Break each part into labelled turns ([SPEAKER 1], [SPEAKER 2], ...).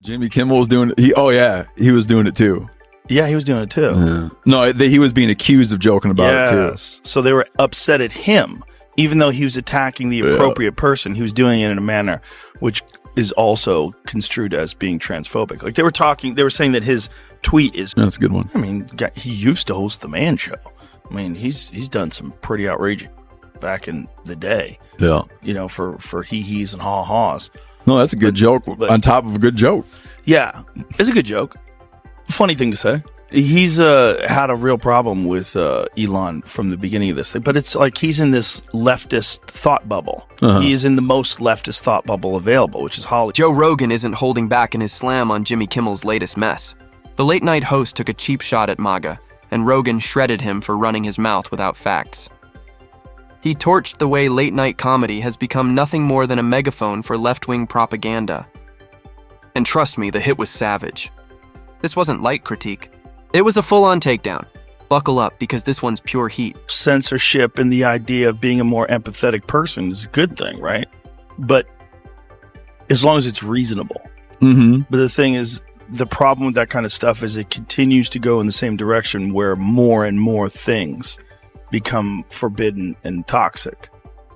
[SPEAKER 1] Jimmy Kimmel was doing it. He was doing it too.
[SPEAKER 2] Yeah, he was doing it too.
[SPEAKER 1] Yeah. No, he was being accused of joking about it too.
[SPEAKER 2] So they were upset at him, even though he was attacking the appropriate person. He was doing it in a manner which is also construed as being transphobic. Like they were saying that his tweet is.
[SPEAKER 1] That's a good one.
[SPEAKER 2] I mean, he used to host the Man Show. I mean, he's done some pretty outrageous back in the day.
[SPEAKER 1] Yeah.
[SPEAKER 2] You know, for hee-hees and haw-haws.
[SPEAKER 1] No, that's a good joke on top of a good joke.
[SPEAKER 2] Yeah, it's a good joke. Funny thing to say. He's had a real problem with Elon from the beginning of this thing, but it's like he's in this leftist thought bubble. He is in the most leftist thought bubble available, which is Hollywood.
[SPEAKER 3] Joe Rogan isn't holding back in his slam on Jimmy Kimmel's latest mess. The late-night host took a cheap shot at MAGA, and Rogan shredded him for running his mouth without facts. He torched the way late-night comedy has become nothing more than a megaphone for left-wing propaganda. And trust me, the hit was savage. This wasn't light critique. It was a full-on takedown. Buckle up, because this one's pure heat.
[SPEAKER 2] Censorship and the idea of being a more empathetic person is a good thing, right? But as long as it's reasonable.
[SPEAKER 1] Mm-hmm.
[SPEAKER 2] But the thing is, the problem with that kind of stuff is it continues to go in the same direction where more and more things become forbidden and toxic,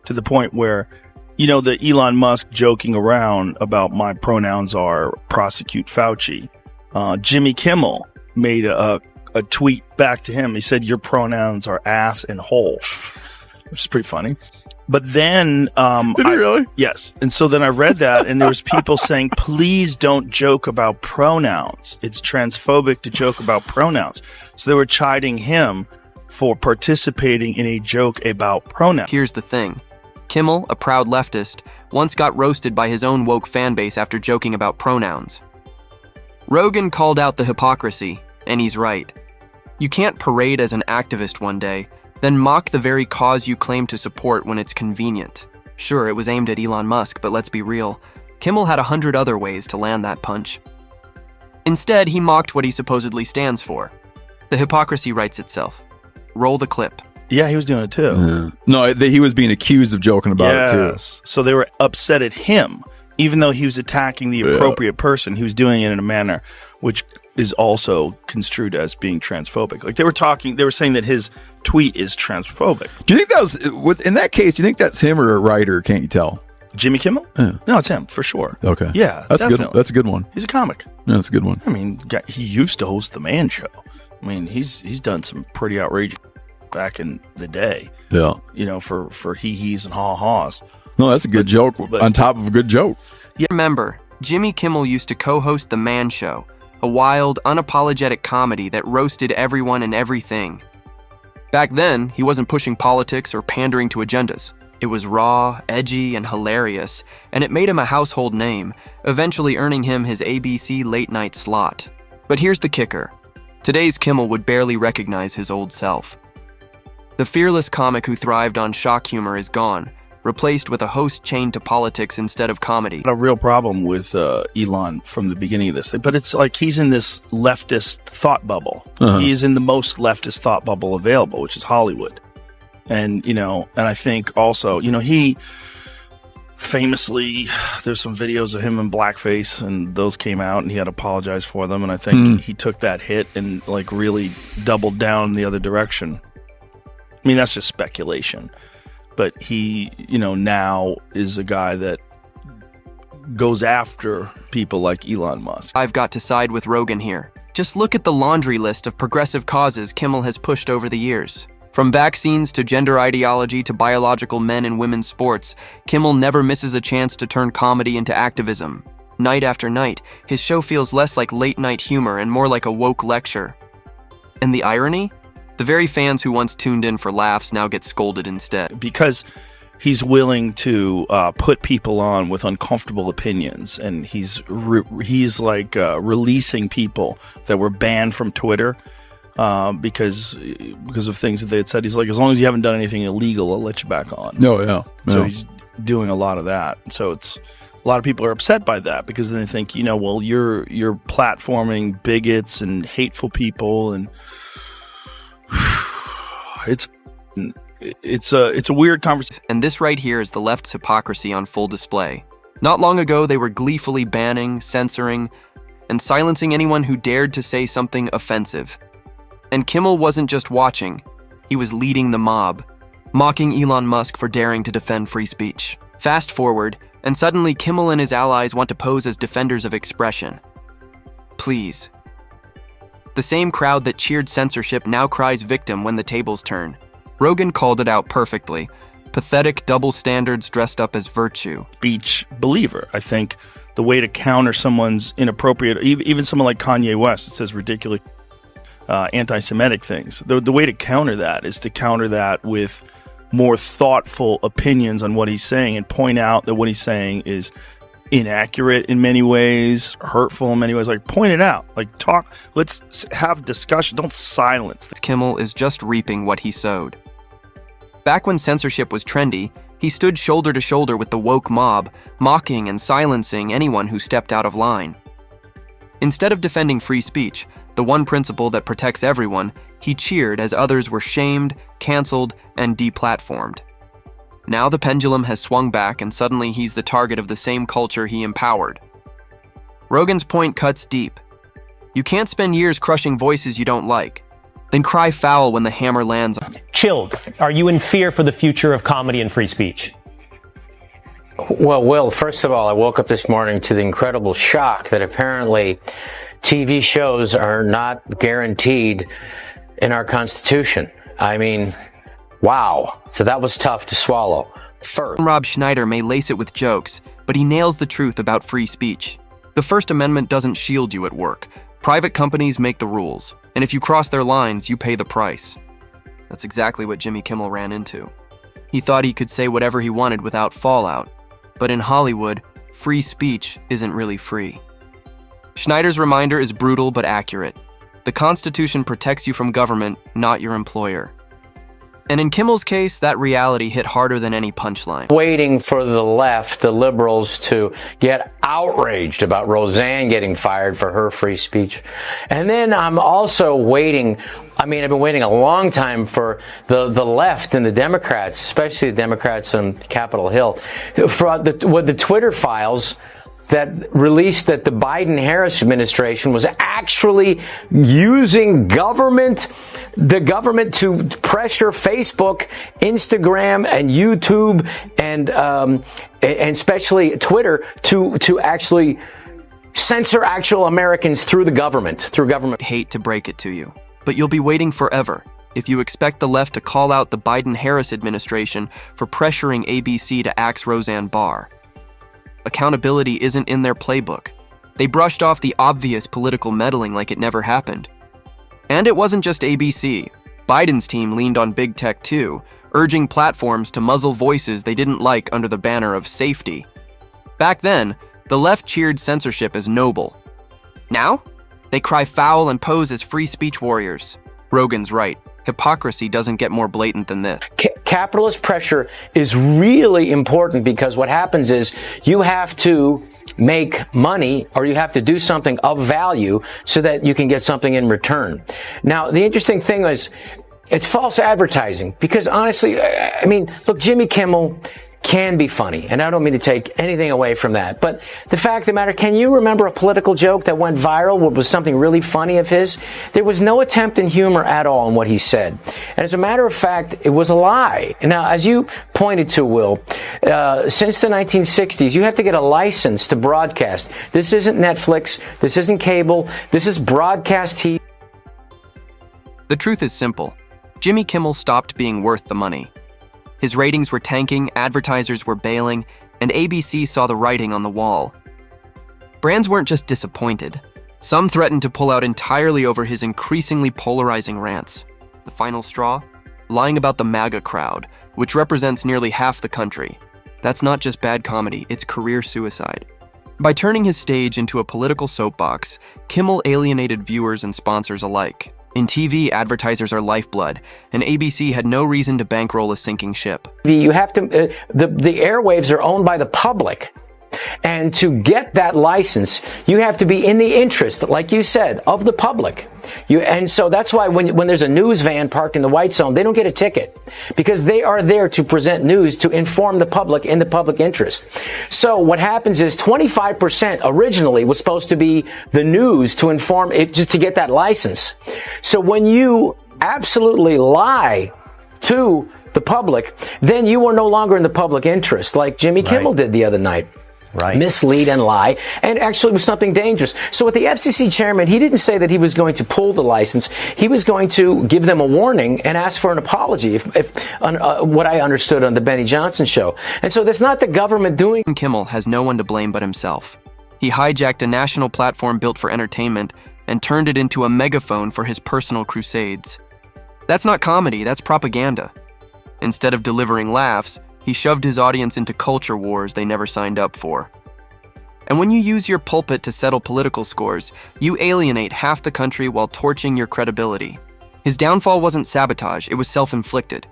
[SPEAKER 2] to the point where, you know, the Elon Musk joking around about my pronouns are prosecute Fauci. Jimmy Kimmel made a tweet back to him. He said, your pronouns are ass and hole, which is pretty funny. But then,
[SPEAKER 1] did he really?
[SPEAKER 2] Yes. And so then I read that, and there was people saying, please don't joke about pronouns. It's transphobic to joke about pronouns. So they were chiding him for participating in a joke about pronouns.
[SPEAKER 3] Here's the thing. Kimmel, a proud leftist, once got roasted by his own woke fanbase after joking about pronouns. Rogan called out the hypocrisy, and he's right. You can't parade as an activist one day, then mock the very cause you claim to support when it's convenient. Sure, it was aimed at Elon Musk, but let's be real. Kimmel had 100 other ways to land that punch. Instead, he mocked what he supposedly stands for. The hypocrisy writes itself. Roll the clip.
[SPEAKER 2] Yeah, he was doing it too.
[SPEAKER 1] Yeah. No, he was being accused of joking about it too.
[SPEAKER 2] So they were upset at him, even though he was attacking the appropriate person. He was doing it in a manner which is also construed as being transphobic. Like they were saying that his tweet is transphobic.
[SPEAKER 1] Do you think that was, in that case, do you think that's him or a writer? Can't you tell?
[SPEAKER 2] Jimmy Kimmel?
[SPEAKER 1] Yeah.
[SPEAKER 2] No, it's him for sure.
[SPEAKER 1] Okay.
[SPEAKER 2] Yeah,
[SPEAKER 1] that's
[SPEAKER 2] definitely.
[SPEAKER 1] good. That's a good one.
[SPEAKER 2] He's a comic.
[SPEAKER 1] Yeah, that's a good one.
[SPEAKER 2] I mean, he used to host the Man Show. I mean, he's done some pretty outrageous back in the day.
[SPEAKER 1] Yeah.
[SPEAKER 2] You know, for hee-hees and haw-haws.
[SPEAKER 1] No, that's a good joke on top of a good joke.
[SPEAKER 3] Yeah. Remember, Jimmy Kimmel used to co-host the Man Show, a wild, unapologetic comedy that roasted everyone and everything. Back then, he wasn't pushing politics or pandering to agendas. It was raw, edgy, and hilarious, and it made him a household name, eventually earning him his ABC late-night slot. But here's the kicker. Today's Kimmel would barely recognize his old self. The fearless comic who thrived on shock humor is gone, replaced with a host chained to politics instead of comedy.
[SPEAKER 2] A real problem with Elon from the beginning of this thing, but it's like he's in this leftist thought bubble. He is in the most leftist thought bubble available, which is Hollywood. And, you know, and I think also, you know, he famously, there's some videos of him in blackface, and those came out, and he had to apologize for them. And I think he took that hit and like really doubled down the other direction. I mean, that's just speculation. But he, you know, now is a guy that goes after people like Elon Musk.
[SPEAKER 3] I've got to side with Rogan here. Just look at the laundry list of progressive causes Kimmel has pushed over the years. From vaccines to gender ideology to biological men and women's sports, Kimmel never misses a chance to turn comedy into activism. Night after night, his show feels less like late-night humor and more like a woke lecture. And the irony? The very fans who once tuned in for laughs now get scolded instead.
[SPEAKER 2] Because he's willing to put people on with uncomfortable opinions, and he's releasing people that were banned from Twitter because of things that they had said. He's like, as long as you haven't done anything illegal, I'll let you back on.
[SPEAKER 1] No, yeah.
[SPEAKER 2] So he's doing a lot of that. So it's a lot of people are upset by that because then they think, you know, well, you're platforming bigots and hateful people, and it's a weird conversation.
[SPEAKER 3] And this right here is the left's hypocrisy on full display. Not long ago, they were gleefully banning, censoring, and silencing anyone who dared to say something offensive. And Kimmel wasn't just watching, he was leading the mob, mocking Elon Musk for daring to defend free speech. Fast forward, and suddenly Kimmel and his allies want to pose as defenders of expression. Please. The same crowd that cheered censorship now cries victim when the tables turn. Rogan called it out perfectly. Pathetic double standards dressed up as virtue.
[SPEAKER 2] Speech believer. I think the way to counter someone's inappropriate, even someone like Kanye West, it says ridiculous anti-Semitic things. The way to counter that is to counter that with more thoughtful opinions on what he's saying and point out that what he's saying is inaccurate in many ways, hurtful in many ways. Like, point it out. Like, talk. Let's have discussion. Don't silence.
[SPEAKER 3] Kimmel is just reaping what he sowed. Back when censorship was trendy, he stood shoulder to shoulder with the woke mob, mocking and silencing anyone who stepped out of line. Instead of defending free speech, the one principle that protects everyone, he cheered as others were shamed, canceled, and deplatformed. Now the pendulum has swung back and suddenly he's the target of the same culture he empowered. Rogan's point cuts deep. You can't spend years crushing voices you don't like, then cry foul when the hammer lands on you.
[SPEAKER 4] Chilled, are you in fear for the future of comedy and free speech?
[SPEAKER 5] Well, Will, first of all, I woke up this morning to the incredible shock that apparently TV shows are not guaranteed in our Constitution. I mean, wow. So that was tough to swallow. First,
[SPEAKER 3] Rob Schneider may lace it with jokes, but he nails the truth about free speech. The First Amendment doesn't shield you at work. Private companies make the rules, and if you cross their lines, you pay the price. That's exactly what Jimmy Kimmel ran into. He thought he could say whatever he wanted without fallout, but in Hollywood, free speech isn't really free. Schneider's reminder is brutal but accurate. The Constitution protects you from government, not your employer. And in Kimmel's case, that reality hit harder than any punchline.
[SPEAKER 5] waiting for the left, the liberals, to get outraged about Roseanne getting fired for her free speech. And then I'm also waiting, I've been waiting a long time for the left and the Democrats, especially the Democrats on Capitol Hill, with the Twitter files that released that the Biden-Harris administration was actually using the government to pressure Facebook, Instagram, and YouTube, and especially Twitter to actually censor actual Americans through government.
[SPEAKER 3] Hate to break it to you, but you'll be waiting forever if you expect the left to call out the Biden-Harris administration for pressuring ABC to axe Roseanne Barr. Accountability isn't in their playbook. They brushed off the obvious political meddling like it never happened. And it wasn't just ABC. Biden's team leaned on big tech too, urging platforms to muzzle voices they didn't like under the banner of safety. Back then, the left cheered censorship as noble. Now, they cry foul and pose as free speech warriors. Rogan's right. Hypocrisy doesn't get more blatant than this.
[SPEAKER 5] Capitalist pressure is really important because what happens is you have to make money or you have to do something of value so that you can get something in return. Now, the interesting thing is it's false advertising because honestly, look, Jimmy Kimmel can be funny, and I don't mean to take anything away from that. But the fact of the matter, can you remember a political joke that went viral, what was something really funny of his? There was no attempt in humor at all in what he said. And as a matter of fact, it was a lie. Now, as you pointed to, Will, since the 1960s, you have to get a license to broadcast. This isn't Netflix. This isn't cable. This is broadcast TV.
[SPEAKER 3] The truth is simple. Jimmy Kimmel stopped being worth the money. His ratings were tanking, advertisers were bailing, and ABC saw the writing on the wall. Brands weren't just disappointed. Some threatened to pull out entirely over his increasingly polarizing rants. The final straw? Lying about the MAGA crowd, which represents nearly half the country. That's not just bad comedy, it's career suicide. By turning his stage into a political soapbox, Kimmel alienated viewers and sponsors alike. In TV, advertisers are lifeblood, and ABC had no reason to bankroll a sinking ship.
[SPEAKER 5] You have to, the airwaves are owned by the public. And to get that license, you have to be in the interest, like you said, of the public. And so that's why when there's a news van parked in the white zone, they don't get a ticket because they are there to present news to inform the public in the public interest. So what happens is 25% originally was supposed to be the news to inform it, just to get that license. So when you absolutely lie to the public, then you are no longer in the public interest, like Jimmy Kimmel did the other night.
[SPEAKER 4] Right.
[SPEAKER 5] Mislead and lie, and actually was something dangerous. So with the FCC chairman, he didn't say that he was going to pull the license. He was going to give them a warning and ask for an apology, if what I understood on the Benny Johnson show. And so that's not the government doing.
[SPEAKER 3] Kimmel has no one to blame but himself. He hijacked a national platform built for entertainment and turned it into a megaphone for his personal crusades. That's not comedy, that's propaganda. Instead of delivering laughs, he shoved his audience into culture wars they never signed up for. And when you use your pulpit to settle political scores, you alienate half the country while torching your credibility. His downfall wasn't sabotage, it was self-inflicted.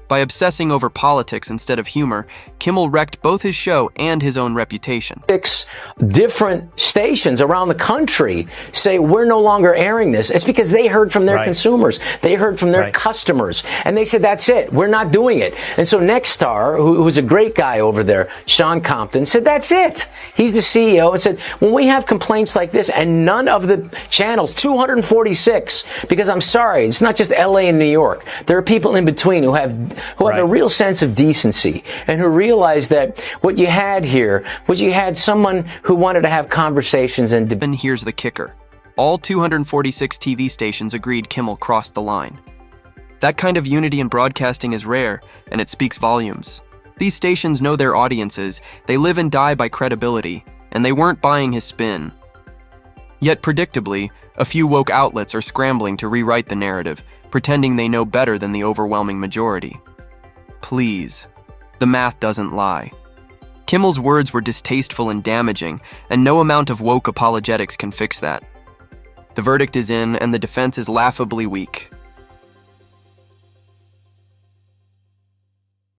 [SPEAKER 3] By obsessing over politics instead of humor, Kimmel wrecked both his show and his own reputation.
[SPEAKER 5] 6 different stations around the country say we're no longer airing this. It's because they heard from their consumers. They heard from their customers. And they said, that's it. We're not doing it. And so Nexstar, who's a great guy over there, Sean Compton, said, that's it. He's the CEO and said, when we have complaints like this, and none of the channels, 246, because I'm sorry, it's not just LA and New York. There are people in between who have a real sense of decency and who realize that what you had here was you had someone who wanted to have conversations and debate.
[SPEAKER 3] And here's the kicker. All 246 TV stations agreed Kimmel crossed the line. That kind of unity in broadcasting is rare, and it speaks volumes. These stations know their audiences, they live and die by credibility, and they weren't buying his spin. Yet predictably, a few woke outlets are scrambling to rewrite the narrative, pretending they know better than the overwhelming majority. Please. The math doesn't lie. Kimmel's words were distasteful and damaging, and no amount of woke apologetics can fix that. The verdict is in, and the defense is laughably weak.